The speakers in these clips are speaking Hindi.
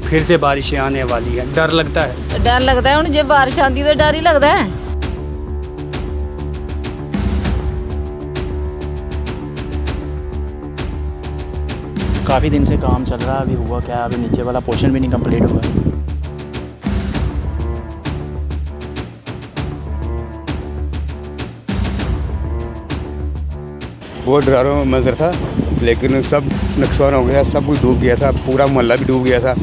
फिर से बारिशें आने वाली हैं, डर लगता है? डर लगता है हुण जे बारिश आंदी तो डर ही लगता है। काफ़ी दिन से काम चल रहा है, अभी हुआ क्या, अभी नीचे वाला पोर्शन भी नहीं कंप्लीट हुआ है। बहुत डरावना मंजर था, लेकिन सब नुकसान हो गया, सब कुछ डूब गया था, पूरा मोहल्ला भी डूब गया था।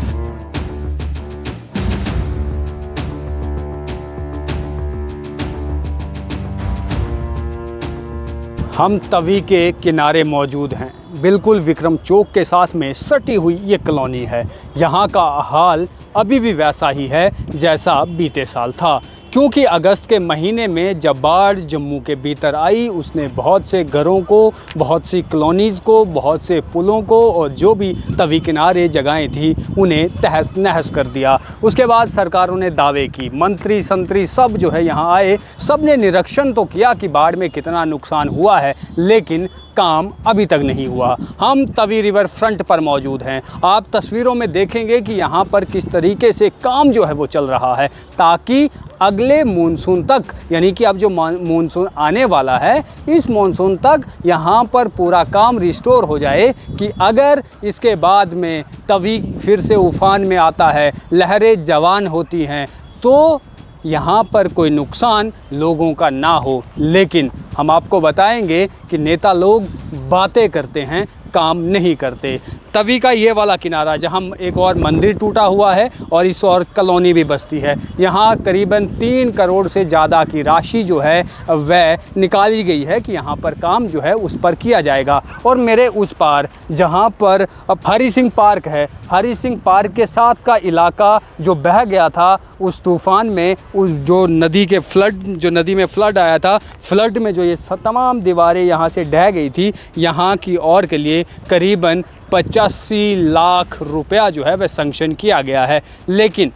हम तवी के किनारे मौजूद हैं। बिल्कुल विक्रम चौक के साथ में सटी हुई ये कॉलोनी है। यहाँ का हाल अभी भी वैसा ही है जैसा बीते साल था, क्योंकि अगस्त के महीने में जब बाढ़ जम्मू के भीतर आई, उसने बहुत से घरों को, बहुत सी कॉलोनीज़ को, बहुत से पुलों को और जो भी तवी किनारे जगहें थी उन्हें तहस नहस कर दिया। उसके बाद सरकारों ने दावे की, मंत्री संतरी सब जो है यहाँ आए, सब ने निरीक्षण तो किया कि बाढ़ में कितना नुकसान हुआ है, लेकिन काम अभी तक नहीं हुआ। हम तवी रिवर फ्रंट पर मौजूद हैं। आप तस्वीरों में देखेंगे कि यहाँ पर किस तरीके से काम जो है वो चल रहा है, ताकि अगले मानसून तक, यानी कि अब जो मानसून आने वाला है, इस मानसून तक यहाँ पर पूरा काम रिस्टोर हो जाए कि अगर इसके बाद में तवी फिर से उफान में आता है, लहरें जवान होती हैं, तो यहाँ पर कोई नुकसान लोगों का ना हो। लेकिन हम आपको बताएंगे कि नेता लोग बातें करते हैं, काम नहीं करते। तवी का ये वाला किनारा जहाँ एक और मंदिर टूटा हुआ है और इस और कॉलोनी भी बसती है, यहाँ करीबन 3 करोड़ से ज़्यादा की राशि जो है वह निकाली गई है कि यहाँ पर काम जो है उस पर किया जाएगा। और मेरे उस पार जहाँ पर अब हरी सिंह पार्क है, हरी सिंह पार्क के साथ का इलाका जो बह गया था उस तूफ़ान में, उस जो नदी में फ्लड आया था, फ्लड में जो ये तमाम दीवारें यहाँ से ढह गई थी, यहाँ की और के लिए करीबन 85 लाख रुपया जो है वह सैंक्शन किया गया है। लेकिन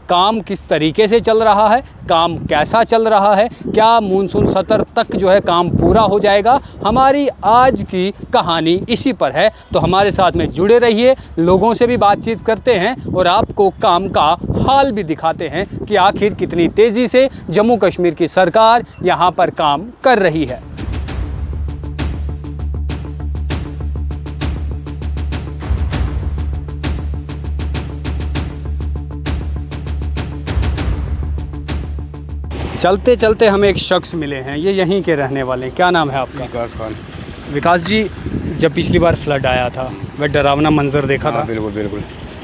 काम किस तरीके से चल रहा है, काम कैसा चल रहा है, क्या मानसून सत्र तक जो है काम पूरा हो जाएगा, हमारी आज की कहानी इसी पर है। तो हमारे साथ में जुड़े रहिए, लोगों से भी बातचीत करते हैं और आपको काम का हाल भी दिखाते हैं कि आखिर कितनी तेज़ी से जम्मू कश्मीर की सरकार यहाँ पर काम कर रही है। चलते चलते हमें एक शख्स मिले हैं, ये यहीं के रहने वाले हैं। क्या नाम है आपका? विकास खान। विकास जी, जब पिछली बार फ्लड आया था वह डरावना मंजर देखा था? बिल्कुल बिल्कुल,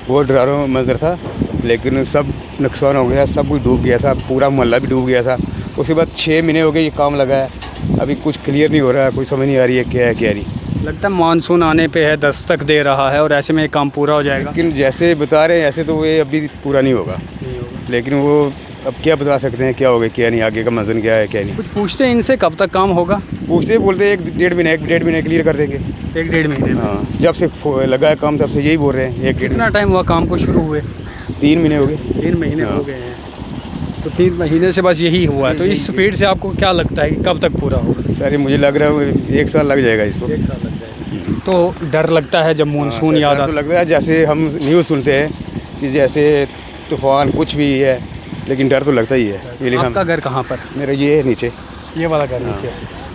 बहुत डरावना मंजर था, लेकिन सब नुकसान हो गया, सब कुछ डूब गया था, पूरा मोहल्ला भी डूब गया था। उसके बाद 6 महीने हो गए ये काम लगा है, अभी कुछ क्लियर नहीं हो रहा है, कोई समझ नहीं आ रही है क्या है क्या नहीं। लगता है मानसून आने पे है, दस्तक दे रहा है और ऐसे में ये काम पूरा हो जाएगा। लेकिन जैसे बता रहे हैं ऐसे तो ये अभी पूरा नहीं होगा, लेकिन वो अब क्या बता सकते हैं क्या होगा क्या नहीं, आगे का मंजर क्या है क्या नहीं। कुछ पूछते हैं इनसे कब तक काम होगा? पूछते बोलते 1-1.5 महीने क्लियर कर देंगे। 1-1.5 महीने में? हाँ, जब से लगा है काम तब से यही बोल रहे हैं। 1-1.5 कितना टाइम हुआ काम को शुरू हुए? 3 महीने हो गए। 3 महीने हो गए हैं, तो 3 महीने से बस यही हुआ है। तो इस स्पीड से आपको क्या लगता है कि कब तक पूरा होगा? सर मुझे लग रहा है 1 साल लग जाएगा इसको। 1 साल लग जाएगा। तो डर लगता है जब मानसून याद आता तो लगता है, जैसे हम न्यूज़ सुनते हैं कि जैसे तूफान कुछ भी है, लेकिन डर तो लगता ही है। आपका घर कहाँ पर? मेरा ये है नीचे, ये वाला घर नीचे।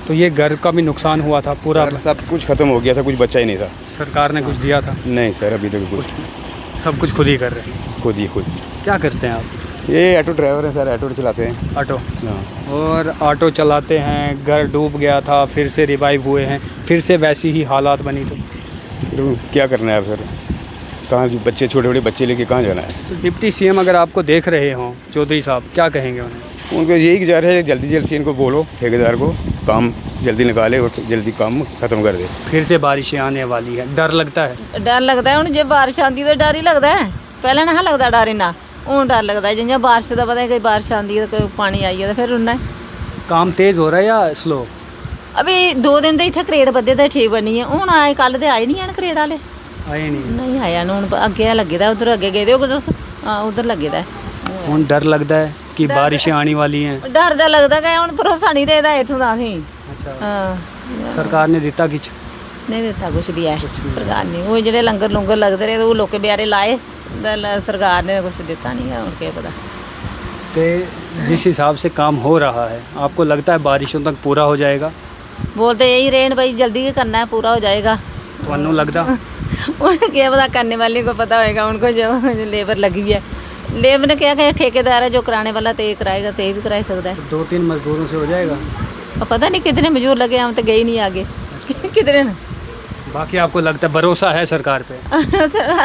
तो ये घर का भी नुकसान हुआ था पूरा? सब कुछ ख़त्म हो गया था, कुछ बचा ही नहीं था। सरकार ने कुछ दिया था? नहीं सर, अभी तक कुछ। सब कुछ खुद ही कर रहे हैं? खुद। क्या करते हैं आप? ये ऑटो ड्राइवर है सर, ऑटो चलाते हैं। ऑटो? हाँ। और ऑटो चलाते हैं, घर डूब गया था, फिर से रिवाइव हुए हैं, फिर से वैसी ही हालात बनी, तो क्या करना है सर, कहाँ बच्चे, छोटे बच्चे लेके कहाँ जाना है? तो डिप्टी सीएम अगर आपको देख रहे हों, चौधरी साहब, क्या कहेंगे उन्हें? उनको यही गुजारिश है, जल्दी से इनको बोलो, ठेकेदार को काम जल्दी निकाले और जल्दी काम ख़त्म कर दे। फिर से बारिशें आने वाली है, डर लगता है? डर लगता है हुण जे बारिश आंदी तो डर ही लगता है। पहले ना लगता डर इन्ना, हुण डर लगता है। जियां बारिश का पता है कि बारिश आंदी है तो कोई पानी आई है तो फिर उन्ना है। काम तेज़ हो रहा है या स्लो? अभी 2 दिन तो इतने करेड़ बद्धे तो ठीक बनी है, हुण आए कल तो आए नहीं हैं करेड़ वाले। आए नहीं आया ना, हुण अगे लगे दा, उधर अगे गए हो तुस? हाँ, उधर लगे दा। हुण डर लगता है कि बारिशें आने वाली हैं? डर तो लगता है, हुण भरोसा नहीं रहता इथों का असीं। अच्छा, हाँ, सरकार ने दिता किछ? नहीं दिता कुछ भी है सरकार ने। वो जो लंगर लुंगर लगते रहे तो वो लोग बेचारे लाए सरकार ने कुछ दिता नहीं है, उनके पता। तो जिस हिसाब से काम हो रहा है, आपको लगता है बारिशों तक पूरा हो जाएगा? बोलते यही रेन भाई जल्दी करना है, पूरा हो जाएगा। तो लगता उन्हें क्या पता, करने वाले को पता होगा, उनको जो लेबर लगी है। लेबर ने क्या कहा, ठेकेदार है जो कराने वाला, तो ये कराएगा, तो ये भी करा सकता है। 2-3 मजदूरों से हो जाएगा? और पता नहीं कितने मजदूर लगे, हम तो गए ही नहीं आगे। कितने ना। बाकी आपको लगता है भरोसा है सरकार पे?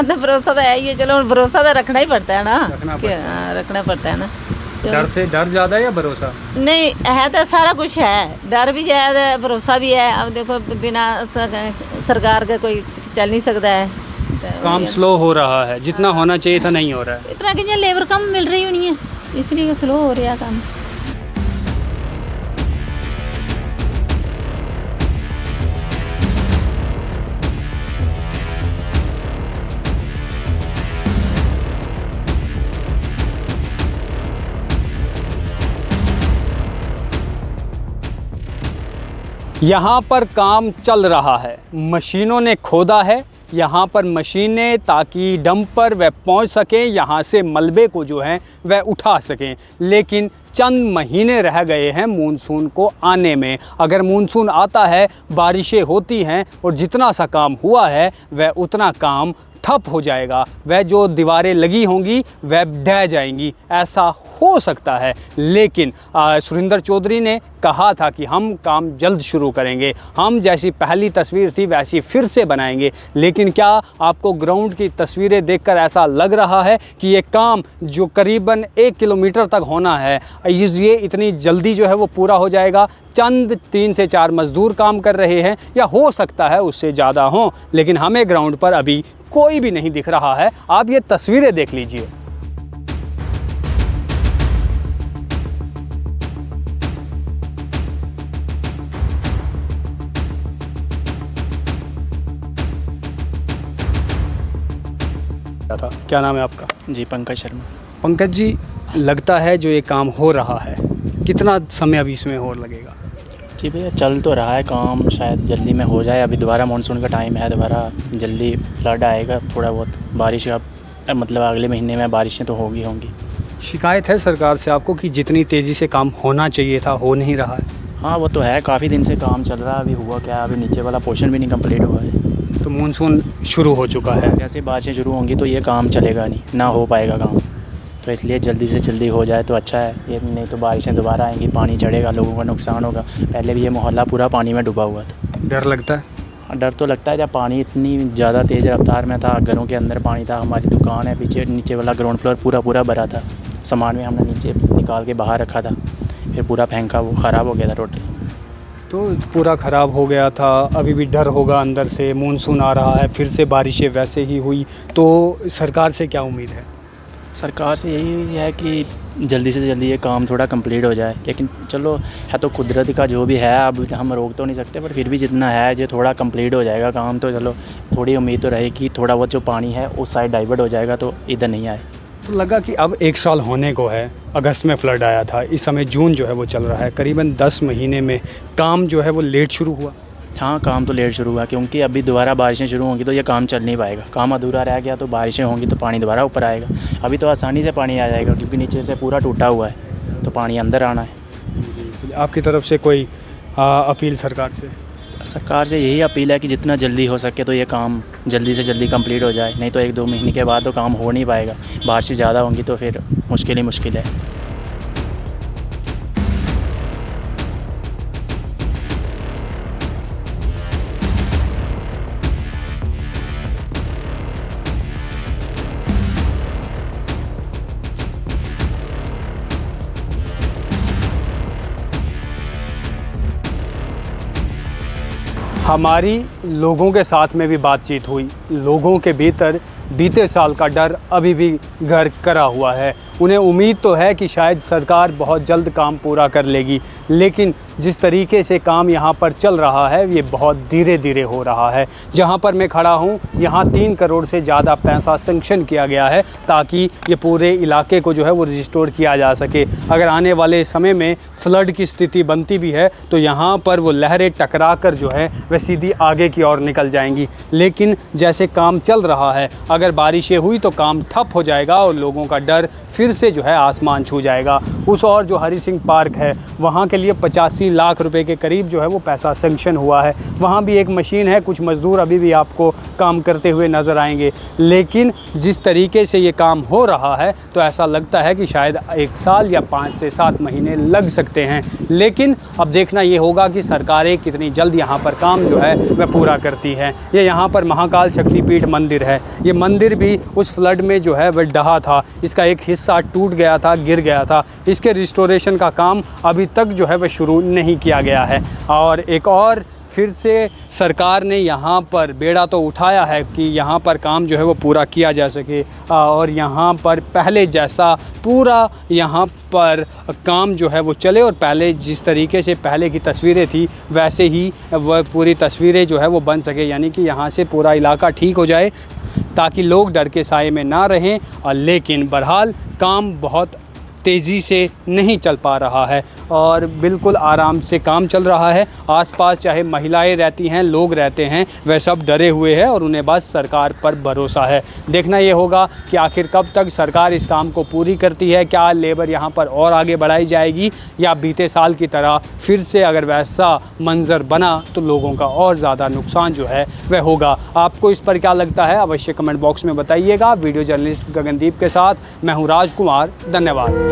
तो भरोसा तो है ही है, चलो भरोसा तो रखना ही पड़ता है ना, रखना पड़ता है ना। डर से डर ज़्यादा है या भरोसा? नहीं है तो सारा कुछ है, डर भी है, भरोसा भी है। अब देखो बिना सरकार का कोई चल नहीं सकता है। काम स्लो हो रहा है, जितना होना चाहिए था नहीं हो रहा है। इतना कि लेबर कम मिल रही होनी है, इसलिए स्लो हो रहा काम। यहाँ पर काम चल रहा है, मशीनों ने खोदा है यहाँ पर मशीनें, ताकि डंपर वह पहुँच सकें, यहाँ से मलबे को जो है वह उठा सकें। लेकिन चंद महीने रह गए हैं मानसून को आने में। अगर मानसून आता है, बारिशें होती हैं और जितना सा काम हुआ है वह उतना काम ठप हो जाएगा, वह जो दीवारें लगी होंगी वह ढह जाएंगी, ऐसा हो सकता है। लेकिन सुरेंद्र चौधरी ने कहा था कि हम काम जल्द शुरू करेंगे, हम जैसी पहली तस्वीर थी वैसी फिर से बनाएंगे। लेकिन क्या आपको ग्राउंड की तस्वीरें देखकर ऐसा लग रहा है कि ये काम जो करीबन 1 किलोमीटर तक होना है, ये इतनी जल्दी जो है वो पूरा हो जाएगा? चंद 3 से 4 मजदूर काम कर रहे हैं, या हो सकता है उससे ज़्यादा हों, लेकिन हमें ग्राउंड पर अभी कोई भी नहीं दिख रहा है। आप ये तस्वीरें देख लीजिए। क्या नाम है आपका? जी पंकज शर्मा। पंकज जी, लगता है जो ये काम हो रहा है, कितना समय अभी इसमें और लगेगा? जी भैया, चल तो रहा है काम, शायद जल्दी में हो जाए। अभी दोबारा मानसून का टाइम है, दोबारा जल्दी फ्लड आएगा, थोड़ा बहुत बारिश का मतलब अगले महीने में बारिशें तो होंगी। शिकायत है सरकार से आपको कि जितनी तेज़ी से काम होना चाहिए था हो नहीं रहा है? हाँ वो तो है, काफ़ी दिन से काम चल रहा है। अभी हुआ क्या, अभी नीचे वाला पोर्शन भी नहीं कंप्लीट हुआ है। तो मानसून शुरू हो चुका है, जैसे बारिशें शुरू होंगी तो ये काम चलेगा नहीं, ना हो पाएगा काम। तो इसलिए जल्दी से जल्दी हो जाए तो अच्छा है, ये नहीं तो बारिशें दोबारा आएंगी, पानी चढ़ेगा, लोगों का नुकसान होगा। पहले भी ये मोहल्ला पूरा पानी में डूबा हुआ था। डर लगता है? डर तो लगता है, जब पानी इतनी ज़्यादा तेज़ रफ्तार में था, घरों के अंदर पानी था, हमारी दुकान है पीछे, नीचे वाला ग्राउंड फ्लोर पूरा भरा था, सामान भी हमने नीचे निकाल के बाहर रखा था, फिर पूरा फेंका, वो ख़राब हो गया था टोटल। तो पूरा ख़राब हो गया था। अभी भी डर होगा अंदर से, मानसून आ रहा है, फिर से बारिशें वैसे ही हुई, तो सरकार से क्या उम्मीद है? सरकार से यही है कि जल्दी से जल्दी ये काम थोड़ा कंप्लीट हो जाए। लेकिन चलो, है तो कुदरत का जो भी है, अब हम रोक तो नहीं सकते, पर फिर भी जितना है जो थोड़ा कंप्लीट हो जाएगा काम, तो चलो थोड़ी उम्मीद तो रहे कि थोड़ा बहुत जो पानी है उस साइड डाइवर्ट हो जाएगा, तो इधर नहीं आए। तो लगा कि अब 1 साल होने को है, अगस्त में फ्लड आया था, इस समय जून जो है वो चल रहा है, करीबन 10 महीने में काम जो है वो लेट शुरू हुआ। हाँ, काम तो लेट शुरू हुआ, क्योंकि अभी दोबारा बारिशें शुरू होंगी तो ये काम चल नहीं पाएगा। काम अधूरा रह गया तो बारिशें होंगी तो पानी दोबारा ऊपर आएगा। अभी तो आसानी से पानी आ जाएगा, क्योंकि नीचे से पूरा टूटा हुआ है, तो पानी अंदर आना है। आपकी तरफ से कोई अपील सरकार से? सरकार से यही अपील है कि जितना जल्दी हो सके तो ये काम जल्दी से जल्दी कंप्लीट हो जाए, नहीं तो 1-2 महीने के बाद तो काम हो नहीं पाएगा। बारिशें ज़्यादा होंगी तो फिर मुश्किल ही मुश्किल है। हमारी लोगों के साथ में भी बातचीत हुई। लोगों के भीतर बीते साल का डर अभी भी घर करा हुआ है। उन्हें उम्मीद तो है कि शायद सरकार बहुत जल्द काम पूरा कर लेगी, लेकिन जिस तरीके से काम यहाँ पर चल रहा है ये बहुत धीरे धीरे हो रहा है। जहाँ पर मैं खड़ा हूँ यहाँ 3 करोड़ से ज़्यादा पैसा सेंक्शन किया गया है ताकि ये पूरे इलाके को जो है वो रिस्टोर किया जा सके। अगर आने वाले समय में फ्लड की स्थिति बनती भी है तो यहाँ पर वो लहरें टकरा कर जो है वह सीधी आगे की ओर निकल जाएंगी। लेकिन जैसे काम चल रहा है अगर बारिशें हुई तो काम ठप हो जाएगा और लोगों का डर फिर से जो है आसमान छू जाएगा। उस और जो हरी सिंह पार्क है वहाँ के लिए 85 लाख रुपए के करीब जो है वो पैसा सेंक्शन हुआ है। वहाँ भी एक मशीन है, कुछ मज़दूर अभी भी आपको काम करते हुए नज़र आएंगे। लेकिन जिस तरीके से ये काम हो रहा है तो ऐसा लगता है कि शायद 1 साल या 5 से 7 महीने लग सकते हैं। लेकिन अब देखना ये होगा कि सरकारें कितनी जल्द यहाँ पर काम जो है वह पूरा करती हैं। ये यहाँ पर महाकाल शक्तिपीठ मंदिर है। ये मंदिर भी उस फ्लड में जो है वह ढहा था, इसका एक हिस्सा टूट गया था, गिर गया था। इसके रिस्टोरेशन का काम अभी तक जो है वह शुरू नहीं किया गया है। और एक और फिर से सरकार ने यहाँ पर बेड़ा तो उठाया है कि यहाँ पर काम जो है वो पूरा किया जा सके और यहाँ पर पहले जैसा पूरा यहाँ पर काम जो है वो चले और पहले जिस तरीके से पहले की तस्वीरें थी वैसे ही वह पूरी तस्वीरें जो है वो बन सके। यानी कि यहाँ से पूरा इलाका ठीक हो जाए ताकि लोग डर के साए में ना रहें। लेकिन बहरहाल काम बहुत तेज़ी से नहीं चल पा रहा है और बिल्कुल आराम से काम चल रहा है। आसपास चाहे महिलाएं रहती हैं, लोग रहते हैं, वह सब डरे हुए हैं और उन्हें बस सरकार पर भरोसा है। देखना ये होगा कि आखिर कब तक सरकार इस काम को पूरी करती है। क्या लेबर यहाँ पर और आगे बढ़ाई जाएगी या बीते साल की तरह फिर से अगर वैसा मंजर बना तो लोगों का और ज़्यादा नुकसान जो है वह होगा। आपको इस पर क्या लगता है अवश्य कमेंट बॉक्स में बताइएगा। वीडियो जर्नलिस्ट गगनदीप के साथ मैं हूँ राजकुमार। धन्यवाद।